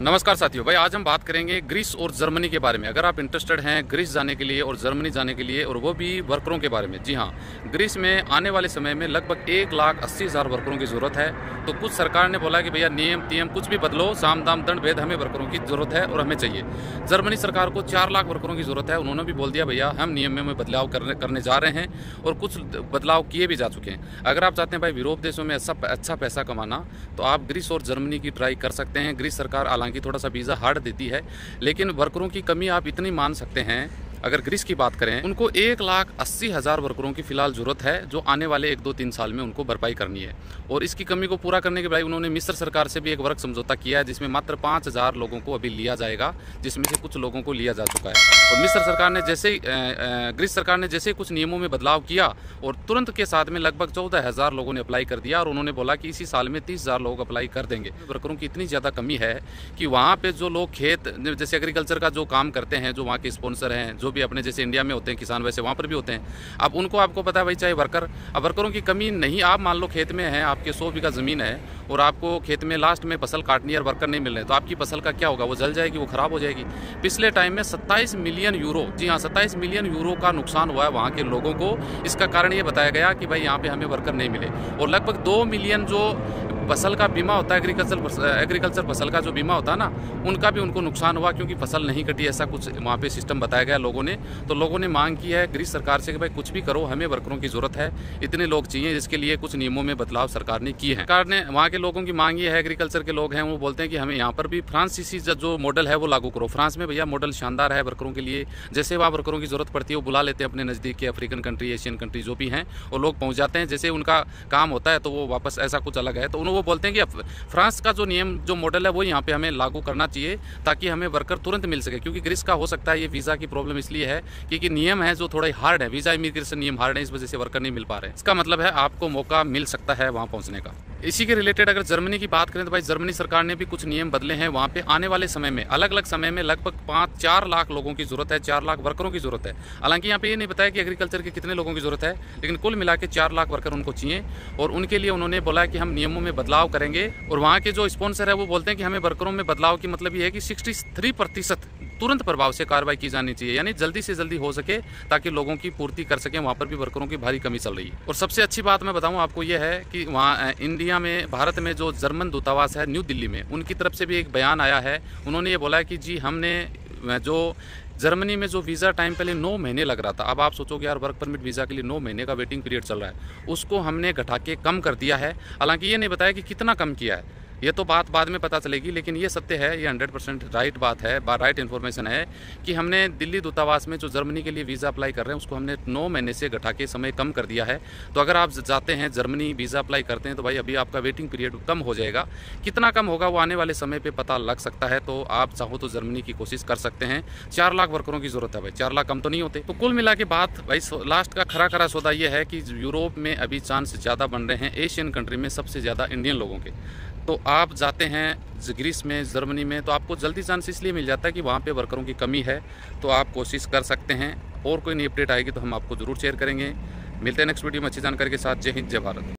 नमस्कार साथियों, भाई आज हम बात करेंगे ग्रीस और जर्मनी के बारे में। अगर आप इंटरेस्टेड हैं ग्रीस जाने के लिए और जर्मनी जाने के लिए, और वो भी वर्करों के बारे में। जी हाँ, ग्रीस में आने वाले समय में लगभग 1,80,000 वर्करों की ज़रूरत है। तो कुछ सरकार ने बोला कि भैया नियम कुछ भी बदलो, साम दाम दंड भेद, हमें वर्करों की ज़रूरत है और हमें चाहिए। जर्मनी सरकार को 4 लाख वर्करों की ज़रूरत है। उन्होंने भी बोल दिया भैया हम नियम में बदलाव करने जा रहे हैं, और कुछ बदलाव किए भी जा चुके हैं। अगर आप चाहते हैं भाई यूरोप देशों में अच्छा पैसा कमाना, तो आप ग्रीस और जर्मनी की ट्राई कर सकते हैं। ग्रीस सरकार हालांकि थोड़ा सा वीज़ा हार्ड देती है, लेकिन वर्करों की कमी आप इतनी मान सकते हैं। अगर ग्रीस की बात करें, उनको 1,80,000 वर्करों की फिलहाल ज़रूरत है, जो आने वाले 1-2-3 साल में उनको भरपाई करनी है। और इसकी कमी को पूरा करने के बाद उन्होंने मिस्र सरकार से भी एक वर्क समझौता किया है, जिसमें मात्र 5,000 लोगों को अभी लिया जाएगा, जिसमें से कुछ लोगों को लिया जा चुका है। और मिस्र सरकार ने ग्रीस सरकार ने जैसे कुछ नियमों में बदलाव किया, और तुरंत के साथ में लगभग 14,000 लोगों ने अप्लाई कर दिया, और उन्होंने बोला कि इसी साल में 30,000 लोग अप्लाई कर देंगे। वर्करों की इतनी ज़्यादा कमी है कि वहाँ पर जो लोग खेत जैसे एग्रीकल्चर का जो काम करते हैं, जो वहाँ के स्पॉन्सर हैं, जो भी अपने जैसे इंडिया में होते हैं किसान, वैसे वहाँ पर भी होते हैं। अब उनको आपको पता है भाई, चाहे वर्करों की कमी नहीं। आप मान लो खेत में हैं, आपके 100 बीघा ज़मीन है, और आपको खेत में लास्ट में फसल काटनी है और वर्कर नहीं मिल रहे, तो आपकी फसल का क्या होगा? वो जल जाएगी, वो खराब हो जाएगी। पिछले टाइम में 27 मिलियन यूरो, जी हाँ 27 मिलियन यूरो का नुकसान हुआ है वहाँ के लोगों को। इसका कारण ये बताया गया कि भाई यहाँ पे हमें वर्कर नहीं मिले। और लगभग 2 मिलियन जो फसल का बीमा होता है, एग्रीकल्चर फसल का जो बीमा होता है ना, उनका भी उनको नुकसान हुआ, क्योंकि फसल नहीं कटी। ऐसा कुछ वहाँ पे सिस्टम बताया गया लोगों ने। तो लोगों ने मांग की है ग्रीस सरकार से कि भाई कुछ भी करो, हमें वर्करों की ज़रूरत है, इतने लोग चाहिए, जिसके लिए कुछ नियमों में बदलाव सरकार ने किए हैं। सरकार ने वहाँ के लोगों की मांग ये है, एग्रीकल्चर के लोग हैं, वो बोलते हैं कि हमें यहाँ पर भी फ्रांसीसी जो मॉडल है वो लागू करो। फ्रांस में भैया मॉडल शानदार है वर्करों के लिए। जैसे वहाँ वर्करों की ज़रूरत पड़ती है, वो बुला लेते हैं अपने नज़दीक के अफ्रीकन कंट्री, एशियन कंट्री जो भी हैं, वो लोग पहुँच जाते हैं। जैसे उनका काम होता है तो वो वापस, ऐसा कुछ अलग है। तो वो बोलते हैं कि फ्रांस का जो नियम जो मॉडल है वो यहाँ पे हमें लागू करना चाहिए, ताकि हमें वर्कर तुरंत मिल सके। क्योंकि ग्रीस का हो सकता है ये वीज़ा की प्रॉब्लम इसलिए है क्योंकि नियम है जो थोड़ा हार्ड है, वीज़ा इमिग्रेशन नियम हार्ड है, इस वजह से वर्कर नहीं मिल पा रहे हैं। इसका मतलब है आपको मौका मिल सकता है वहाँ पहुँचने का। इसी के रिलेटेड अगर जर्मनी की बात करें, तो भाई जर्मनी सरकार ने भी कुछ नियम बदले हैं। वहाँ पे आने वाले समय में अलग अलग समय में लगभग 5-4 लाख लोगों की ज़रूरत है, 4 लाख वर्करों की ज़रूरत है। हालांकि यहाँ पे ये नहीं बताया कि एग्रीकल्चर के कितने लोगों की ज़रूरत है, लेकिन कुल मिला के 4 लाख वर्कर उनको चाहिए। और उनके लिए उन्होंने बोला कि हम नियमों में बदलाव करेंगे। और वहाँ के जो स्पॉन्सर है वो बोलते हैं कि हमें वर्करों में बदलाव की मतलब ये है कि 63% तुरंत प्रभाव से कार्रवाई की जानी चाहिए, यानी जल्दी से जल्दी हो सके, ताकि लोगों की पूर्ति कर सकें। वहाँ पर भी वर्करों की भारी कमी चल रही है। और सबसे अच्छी बात मैं बताऊँ आपको ये है कि वहाँ इंडिया में, भारत में जो जर्मन दूतावास है न्यू दिल्ली में, उनकी तरफ से भी एक बयान आया है। उन्होंने ये बोला है कि जी हमने जो जर्मनी में जो वीज़ा टाइम पहले 9 महीने लग रहा था, अब आप सोचोगे यार वर्क परमिट वीज़ा के लिए 9 महीने का वेटिंग पीरियड चल रहा है, उसको हमने घटा के कम कर दिया है। हालांकि ये नहीं बताया कि कितना कम किया है, ये तो बात बाद में पता चलेगी। लेकिन ये सत्य है, ये 100% राइट बात है, राइट इन्फॉर्मेशन है कि हमने दिल्ली दूतावास में जो जर्मनी के लिए वीज़ा अप्लाई कर रहे हैं, उसको हमने 9 महीने से घटा के समय कम कर दिया है। तो अगर आप जाते हैं जर्मनी वीज़ा अप्लाई करते हैं, तो भाई अभी आपका वेटिंग पीरियड कम हो जाएगा। कितना कम होगा वो आने वाले समय पर पता लग सकता है। तो आप चाहो तो जर्मनी की कोशिश कर सकते हैं। 4 लाख वर्करों की ज़रूरत है भाई, 4 लाख कम तो नहीं होते। तो कुल मिला के बात भाई, लास्ट का खरा सौदा ये है कि यूरोप में अभी चांस ज़्यादा बन रहे हैं, एशियन कंट्री में सबसे ज़्यादा इंडियन लोगों के। तो आप जाते हैं ग्रीस में, जर्मनी में, तो आपको जल्दी चांस इसलिए मिल जाता है कि वहाँ पे वर्करों की कमी है। तो आप कोशिश कर सकते हैं। और कोई नई अपडेट आएगी तो हम आपको ज़रूर शेयर करेंगे। मिलते हैं नेक्स्ट वीडियो में अच्छी जानकारी के साथ। जय हिंद, जय भारत।